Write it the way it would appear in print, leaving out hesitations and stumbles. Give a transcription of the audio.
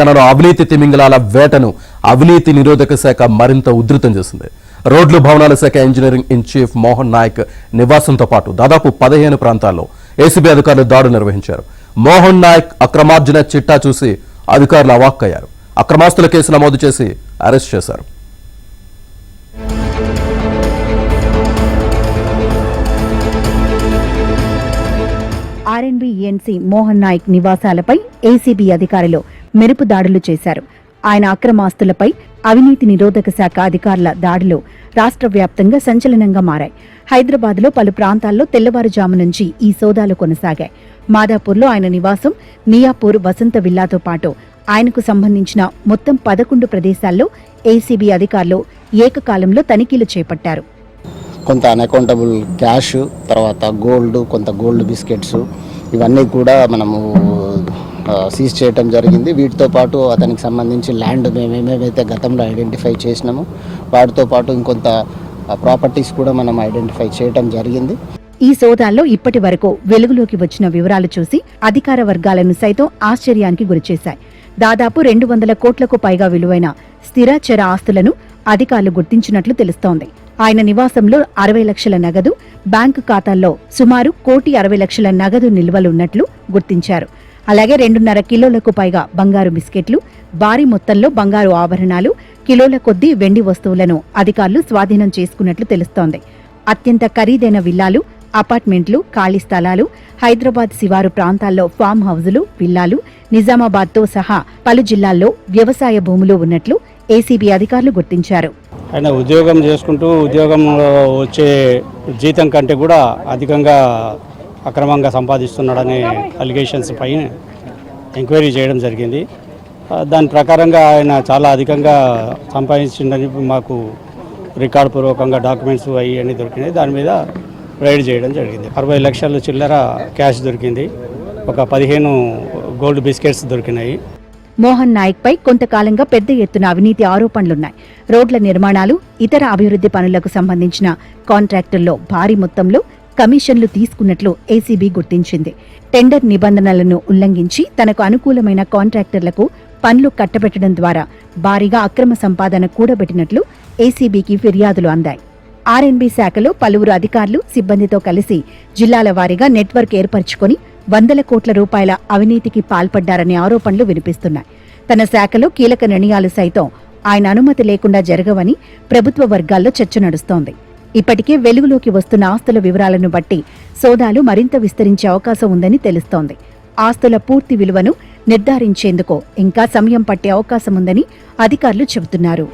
తెలంగాణలో అవినీతి తిమింగలాల వేటను అవినీతి నిరోధక శాఖ మరింత ఉధృతం చేసింది. రోడ్లు భవనాల శాఖ engineering in chief Mohan Naik నివాసంతో పాటు దాదాపు 15 ప్రాంతాల్లో ఏసీబీ అధికారులు దాడులు నిర్వహించారు. మోహన్ నాయక్ అక్రమార్జన చిట్టా చూసి అధికారులు అవాక్కయ్యారు. అక్రమాస్తుల కేసు నమోదు చేసి అరెస్ట్ చేశారు. ఆర్ఎన్బిఎన్సీ మోహన్ నాయక్ నివాసాలపై ఏసీబీ అధికారులు మెరుపు దాడులు చేశారు. ఆయన అక్రమాస్తులపై అవినీతి నిరోధక శాఖ అధికారుల దాడులు రాష్ట్ర వ్యాప్తంగా సంచలనంగా మారాయి. హైదరాబాద్లో పలు ప్రాంతాల్లో తెల్లవారుజాము నుంచి ఈ సోదాలు కొనసాగాయి. మాదాపూర్లో ఆయన నివాసం, మియాపూర్ వసంత విల్లాతో పాటు ఆయనకు సంబంధించిన మొత్తం 11 ప్రదేశాల్లో ఏసీబీ అధికారులు ఏకకాలంలో తనిఖీలు చేపట్టారు. కొంత అన్అకౌంటబుల్ క్యాష్, తర్వాత కొంత గోల్డ్ బిస్కెట్స్ ఇవన్నీ కూడా మనము సీజ్ చేయటం జరిగింది. వీటితో పాటు అతనికి సంబంధించి ల్యాండ్ మేమేమైతే గతంలో ఐడెంటిఫై చేసినామో వాటితో పాటు ఇంకొంత ప్రాపర్టీస్ కూడా మనం ఐడెంటిఫై చేయటం జరిగింది. ఈ సోదాల్లో ఇప్పటి వరకు వెలుగులోకి వచ్చిన వివరాలు చూసి అధికార వర్గాలను సైతం ఆశ్చర్యానికి గురిచేశాయి. దాదాపు 200 కోట్లకు పైగా విలువైన స్థిర చర ఆస్తులను అధికారులు గుర్తించినట్లు తెలుస్తోంది. ఆయన నివాసంలో 60 లక్షల నగదు, బ్యాంకు ఖాతాల్లో సుమారు 1,60 లక్షల నగదు నిల్వలున్నట్లు గుర్తించారు. అలాగే 2.5 కిలోలకు పైగా బంగారు బిస్కెట్లు, భారీ మొత్తంలో బంగారు ఆభరణాలు, కిలోల కొద్దీ వెండి వస్తువులను అధికారులు స్వాధీనం చేసుకున్నట్లు తెలుస్తోంది. అత్యంత ఖరీదైన విల్లాలు, అపార్ట్మెంట్లు, ఖాళీ స్థలాలు, హైదరాబాద్ శివారు ప్రాంతాల్లో ఫామ్ హౌజులు, విల్లాలు, నిజామాబాద్తో సహా పలు జిల్లాల్లో వ్యవసాయ భూములు ఉన్నట్లు ఏసీబీ అధికారులు గుర్తించారు. ఆయన ఉద్యోగం చేసుకుంటూ ఉద్యోగంలో వచ్చే జీతం కంటే కూడా అధికంగా అక్రమంగా సంపాదిస్తున్నాడనే అలిగేషన్స్ పైన ఎంక్వైరీ చేయడం జరిగింది. దాని ప్రకారంగా ఆయన చాలా అధికంగా సంపాదించిందని మాకు రికార్డు పూర్వకంగా డాక్యుమెంట్స్ అన్నీ దొరికినాయి. దాని మీద రైడ్ చేయడం జరిగింది. 60 లక్షల చిల్లర క్యాష్ దొరికింది. ఒక 15 గోల్డ్ బిస్కెట్స్ దొరికినాయి. మోహన్ నాయక్ పై కొంతకాలంగా పెద్ద ఎత్తున అవినీతి ఆరోపణలున్నాయి. రోడ్ల నిర్మాణాలు, ఇతర అభివృద్ధి పనులకు సంబంధించిన కాంట్రాక్టుల్లో భారీ మొత్తంలో కమిషన్లు తీసుకున్నట్లు ఏసీబీ గుర్తించింది. టెండర్ నిబంధనలను ఉల్లంఘించి తనకు అనుకూలమైన కాంట్రాక్టర్లకు పనులు కట్టబెట్టడం ద్వారా భారీగా అక్రమ సంపాదన కూడబెట్టినట్లు ఏసీబీకి ఫిర్యాదులు అందాయి. ఆర్ఎన్బి శాఖలో పలువురు అధికారులు, సిబ్బందితో కలిసి జిల్లాల వారీగా నెట్వర్క్ ఏర్పరచుకుని 100 కోట్ల రూపాయల అవినీతికి పాల్పడ్డారనే ఆరోపణలు వినిపిస్తున్నాయి. తన శాఖలో కీలక నిర్ణయాలు సైతం ఆయన అనుమతి లేకుండా జరగవని ప్రభుత్వ వర్గాల్లో చర్చ నడుస్తోంది. ఇప్పటికే వెలుగులోకి వస్తున్న ఆస్తుల వివరాలను బట్టి సోదాలు మరింత విస్తరించే అవకాశం ఉందని తెలుస్తోంది. ఆస్తుల పూర్తి విలువను నిర్ధారించేందుకు ఇంకా సమయం పట్టే అవకాశం ఉందని అధికారులు చెబుతున్నారు.